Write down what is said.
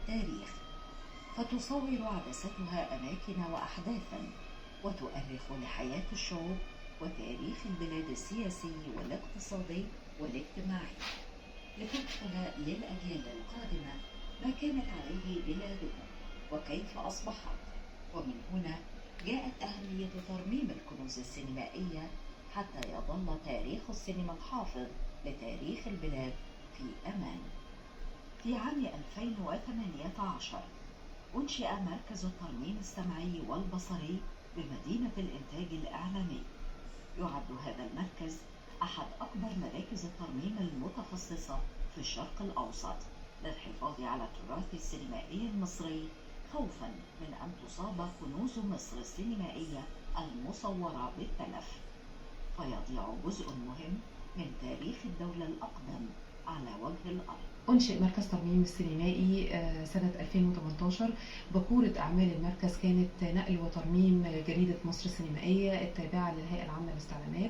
التاريخ، فتصور عدستها أماكن وأحداثا، وتؤرخ لحياة الشعوب وتاريخ البلاد السياسي والاقتصادي والاجتماعي، لتنقل للأجيال القادمة ما كانت عليه بلادهم وكيف أصبحت. ومن هنا جاءت أهمية ترميم الكنوز السينمائية حتى يظل تاريخ السينما الحافظ لتاريخ البلاد في أمان. في عام 2018 أنشئ مركز الترميم السمعي والبصري بمدينة الإنتاج الإعلامي. يعد هذا المركز أحد أكبر مراكز الترميم المتخصصة في الشرق الأوسط للحفاظ على التراث السينمائي المصري، خوفا من أن تصاب كنوز مصر السينمائية المصورة بالتلف، فيضيع جزء مهم من تاريخ الدولة الأقدم على وجه الأرض. أنشئ مركز ترميم السينمائي سنة 2018. بكورة أعمال المركز كانت نقل وترميم جريدة مصر السينمائية التابعة للهيئة العامة للاستعلامات.